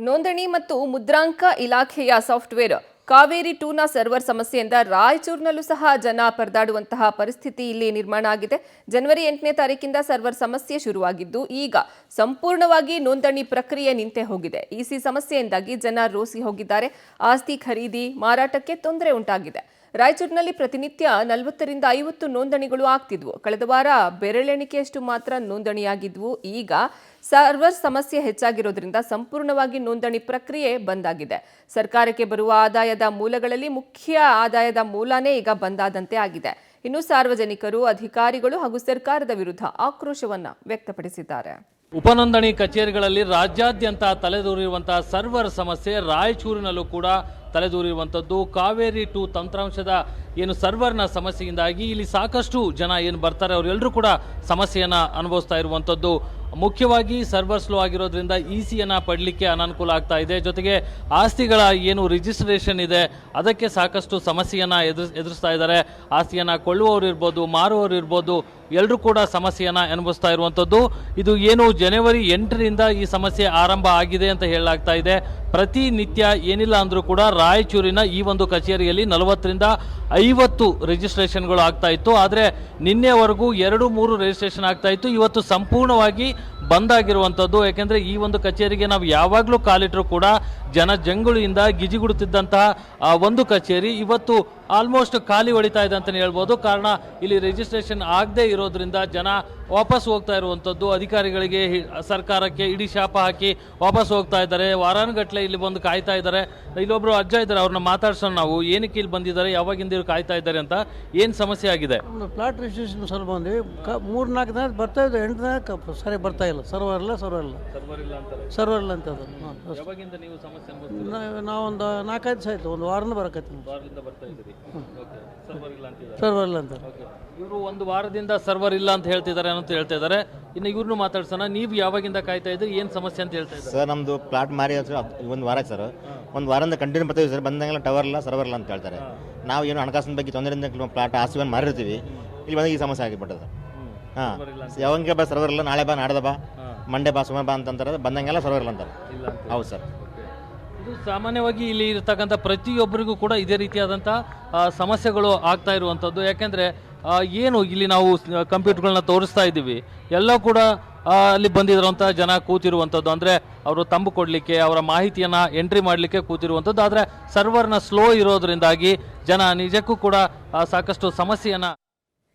ನೋಂದಣಿ ಮತ್ತು ಮುದ್ರಾಂಕ ಇಲಾಖೆಯ ಸಾಫ್ಟ್ವೇರ್ ಕಾವೇರಿ 2ನ ಸರ್ವರ್ ಸಮಸ್ಯೆಯಿಂದ ರಾಯಚೂರಿನಲ್ಲೂ ಸಹ ಜನ ಪರದಾಡುವಂತಹ ಪರಿಸ್ಥಿತಿ ಇಲ್ಲಿ ನಿರ್ಮಾಣ ಆಗಿದೆ. ಜನವರಿ 8ನೇ ತಾರೀಕಿಂದ ಸರ್ವರ್ ಸಮಸ್ಯೆ ಶುರುವಾಗಿದ್ದು ಈಗ ಸಂಪೂರ್ಣವಾಗಿ ನೋಂದಣಿ ಪ್ರಕ್ರಿಯೆ ನಿಂತೇ ಹೋಗಿದೆ. ಇಸಿ ಸಮಸ್ಯೆಯಿಂದಾಗಿ ಜನ ರೋಸಿ ಹೋಗಿದ್ದಾರೆ. ಆಸ್ತಿ ಖರೀದಿ ಮಾರಾಟಕ್ಕೆ ತೊಂದರೆ ಉಂಟಾಗಿದೆ. ರಾಯಚೂರಿನಲ್ಲಿ ಪ್ರತಿನಿತ್ಯ 40 ರಿಂದ 50 ನೋಂದಣಿಗಳು ಆಗ್ತಿದ್ವು. ಕಳೆದ ವಾರ ಬೆರಳೆಣಿಕೆಯಷ್ಟು ಮಾತ್ರ ನೋಂದಣಿಯಾಗಿದ್ವು. ಈಗ ಸರ್ವರ್ ಸಮಸ್ಯೆ ಹೆಚ್ಚಾಗಿರೋದ್ರಿಂದ ಸಂಪೂರ್ಣವಾಗಿ ನೋಂದಣಿ ಪ್ರಕ್ರಿಯೆ ಬಂದಾಗಿದೆ. ಸರ್ಕಾರಕ್ಕೆ ಬರುವ ಆದಾಯದ ಮೂಲಗಳಲ್ಲಿ ಮುಖ್ಯ ಆದಾಯದ ಮೂಲನೇ ಈಗ ಬಂದಾದಂತೆ ಆಗಿದೆ. ಇನ್ನು ಸಾರ್ವಜನಿಕರು, ಅಧಿಕಾರಿಗಳು ಹಾಗೂ ಸರ್ಕಾರದ ವಿರುದ್ಧ ಆಕ್ರೋಶವನ್ನ ವ್ಯಕ್ತಪಡಿಸಿದ್ದಾರೆ. ಉಪನೋಂದಣಿ ಕಚೇರಿಗಳಲ್ಲಿ ರಾಜ್ಯಾದ್ಯಂತ ತಲೆದೂರಿರುವಂತಹ ಸರ್ವರ್ ಸಮಸ್ಯೆ ರಾಯಚೂರಿನಲ್ಲೂ ಕೂಡ ತಲೆದೂರಿರುವಂಥದ್ದು. ಕಾವೇರಿ 2 ತಂತ್ರಾಂಶದ ಏನು ಸರ್ವರ್ನ ಸಮಸ್ಯೆಯಿಂದಾಗಿ ಇಲ್ಲಿ ಸಾಕಷ್ಟು ಜನ ಏನು ಬರ್ತಾರೆ ಅವರೆಲ್ಲರೂ ಕೂಡ ಸಮಸ್ಯೆಯನ್ನು ಅನುಭವಿಸ್ತಾ ಇರುವಂಥದ್ದು. ಮುಖ್ಯವಾಗಿ ಸರ್ವರ್ ಸ್ಲೋ ಆಗಿರೋದ್ರಿಂದ ಇಸಿಯನ್ನು ಪಡಲಿಕ್ಕೆ ಅನಾನುಕೂಲ ಆಗ್ತಾ ಇದೆ. ಜೊತೆಗೆ ಆಸ್ತಿಗಳ ಏನು ರಿಜಿಸ್ಟ್ರೇಷನ್ ಇದೆ ಅದಕ್ಕೆ ಸಾಕಷ್ಟು ಸಮಸ್ಯೆಯನ್ನು ಎದುರಿಸ್ತಾ ಇದ್ದಾರೆ. ಆಸ್ತಿಯನ್ನು ಕೊಳ್ಳುವವರು ಇರ್ಬೋದು, ಮಾರುವವರು ಇರ್ಬೋದು, ಎಲ್ಲರೂ ಕೂಡ ಸಮಸ್ಯೆಯನ್ನು ಅನುಭವಿಸ್ತಾ ಇರುವಂಥದ್ದು. ಇದು ಏನು ಜನವರಿ 8ರಿಂದ ಈ ಸಮಸ್ಯೆ ಆರಂಭ ಆಗಿದೆ ಅಂತ ಹೇಳಲಾಗ್ತಾ ಇದೆ. ಪ್ರತಿನಿತ್ಯ ಏನಿಲ್ಲ ಅಂದರೂ ಕೂಡ ರಾಯಚೂರಿನ ಈ ಒಂದು ಕಚೇರಿಯಲ್ಲಿ 40 ರಿಂದ 50 ರಿಜಿಸ್ಟ್ರೇಷನ್ಗಳು ಆಗ್ತಾ ಇತ್ತು. ಆದರೆ ನಿನ್ನೆವರೆಗೂ 2-3 ರಿಜಿಸ್ಟ್ರೇಷನ್ ಆಗ್ತಾ ಇತ್ತು. ಇವತ್ತು ಸಂಪೂರ್ಣವಾಗಿ ಬಂದಾಗಿರುವಂಥದ್ದು. ಯಾಕೆಂದರೆ ಈ ಒಂದು ಕಚೇರಿಗೆ ನಾವು ಯಾವಾಗಲೂ ಕಾಲಿಟ್ಟರೂ ಕೂಡ ಜನ ಜಂಗುಳಿಯಿಂದ ಗಿಜಿಗುಡುತ್ತಿದ್ದಂತಹ ಒಂದು ಕಚೇರಿ ಇವತ್ತು ಆಲ್ಮೋಸ್ಟ್ ಖಾಲಿ ಹೊಡಿತಾ ಇದೆ ಅಂತಲೇ ಹೇಳ್ಬೋದು. ಕಾರಣ ಇಲ್ಲಿ ರಿಜಿಸ್ಟ್ರೇಷನ್ ಆಗದೆ ಇರೋದ್ರಿಂದ ಜನ ವಾಪಸ್ ಹೋಗ್ತಾ ಇರುವಂಥದ್ದು. ಅಧಿಕಾರಿಗಳಿಗೆ, ಸರ್ಕಾರಕ್ಕೆ ಇಡೀ ಶಾಪ ಹಾಕಿ ವಾಪಸ್ ಹೋಗ್ತಾ ಇದ್ದಾರೆ. ವಾರಾನುಗಟ್ಟಲೆ ಇಲ್ಲಿ ಬಂದು ಕಾಯ್ತಾ ಇದ್ದಾರೆ. ಇಲ್ಲೊಬ್ರು ಅಜ್ಜ ಇದ್ದಾರೆ, ಅವ್ರನ್ನ ಮಾತಾಡ್ಸೋಣ ನಾವು. ಏನಕ್ಕೆ ಇಲ್ಲಿ ಬಂದಿದ್ದಾರೆ, ಯಾವಾಗಿಂದ ಇವ್ರು ಕಾಯ್ತಾ ಇದ್ದಾರೆ ಅಂತ, ಏನು ಸಮಸ್ಯೆ ಆಗಿದೆ? ಪ್ಲಾಟ್ ರಿಜಿಸ್ಟ್ರೇಷನ್ ಸರ್ ಬಂದ್ವಿ 3-4 ದಿನ ಬರ್ತಾ ಇದೆ, 8 ದಿನ ಸರಿ ಬರ್ತಾ ಇಲ್ಲ. ಸರ್ವರ್ ಇಲ್ಲ ಅಂತ ಅದು. ಯಾವಾಗಿಂದ ನೀವು ಸಮಸ್ಯೆ ನಾವೊಂದು 4-5 ದಿವಸ ಆಯಿತು, ಒಂದು ವಾರದಿಂದ ಬರಕತ್ತೀನಿ. ಸರ್ವರ್ ಇಲ್ಲ ಅಂತ ಇವರು ಒಂದು ವಾರದಿಂದ ಸರ್ವರ್ ಇಲ್ಲ ಅಂತ ಹೇಳ್ತಿದ್ದಾರೆ ಅಂತ ಹೇಳ್ತಾ ಇದ್ದಾರೆ. ಇನ್ನು ಇವ್ರನ್ನೂ ಮಾತಾಡ್ಸೋಣ. ನೀವು ಯಾವಾಗಿಂದ ಕಾಯ್ತಾ ಇದ್ರಿ, ಏನು ಸಮಸ್ಯೆ ಅಂತ ಹೇಳ್ತಾ ಇದ್ದಾರೆ? ಸರ್ ನಮ್ಮದು ಪ್ಲಾಟ್ ಮಾರಿ ಒಂದು ವಾರ ಸರ್, ಒಂದು ವಾರದಿಂದ ಕಂಟಿನ್ಯೂ ಬರ್ತೀವಿ ಸರ್. ಬಂದಂಗೆಲ್ಲ ಟವರ್ ಇಲ್ಲ, ಸರ್ವರ್ ಇಲ್ಲ ಅಂತ ಹೇಳ್ತಾರೆ. ನಾವು ಏನು ಹಣಕಾಸಿನ ಬಗ್ಗೆ ತೊಂದರೆಯಿಂದ ಪ್ಲಾಟ್ ಆಸ್ತಿಯನ್ನು ಮಾರಿರ್ತೀವಿ, ಇಲ್ಲಿ ಬಂದಾಗ ಈ ಸಮಸ್ಯೆ ಆಗಿಬಿಟ್ಟದ. ಹಾಂ, ಯಾವಂಗೆ ಬಾ ಸರ್ವರ್ ಇಲ್ಲ, ನಾಳೆ ಬಾ, ನಾಡ್ದ ಬಾ, ಮಂಡೇ ಬಾ, ಸುಮಾರು ಬಾ ಅಂತಂತಾರೆ. ಬಂದಂಗೆಲ್ಲ ಸರ್ವರ್ ಇಲ್ಲ ಅಂತಾರೆ. ಹೌದು ಸರ್. ಇದು ಸಾಮಾನ್ಯವಾಗಿ ಇಲ್ಲಿ ಇರ್ತಕ್ಕಂಥ ಪ್ರತಿಯೊಬ್ಬರಿಗೂ ಕೂಡ ಇದೇ ರೀತಿಯಾದಂಥ ಸಮಸ್ಯೆಗಳು ಆಗ್ತಾ ಇರುವಂಥದ್ದು. ಯಾಕೆಂದರೆ ಏನು ಇಲ್ಲಿ ನಾವು ಕಂಪ್ಯೂಟರ್ಗಳನ್ನ ತೋರಿಸ್ತಾ ಇದ್ದೀವಿ, ಎಲ್ಲ ಕೂಡ ಅಲ್ಲಿ ಬಂದಿರುವಂಥ ಜನ ಕೂತಿರುವಂಥದ್ದು. ಅಂದರೆ ಅವರು ತಂಬು ಕೊಡಲಿಕ್ಕೆ, ಅವರ ಮಾಹಿತಿಯನ್ನು ಎಂಟ್ರಿ ಮಾಡಲಿಕ್ಕೆ ಕೂತಿರುವಂಥದ್ದು. ಆದರೆ ಸರ್ವರ್ನ ಸ್ಲೋ ಇರೋದ್ರಿಂದಾಗಿ ಜನ ನಿಜಕ್ಕೂ ಕೂಡ ಸಾಕಷ್ಟು ಸಮಸ್ಯೆಯನ್ನು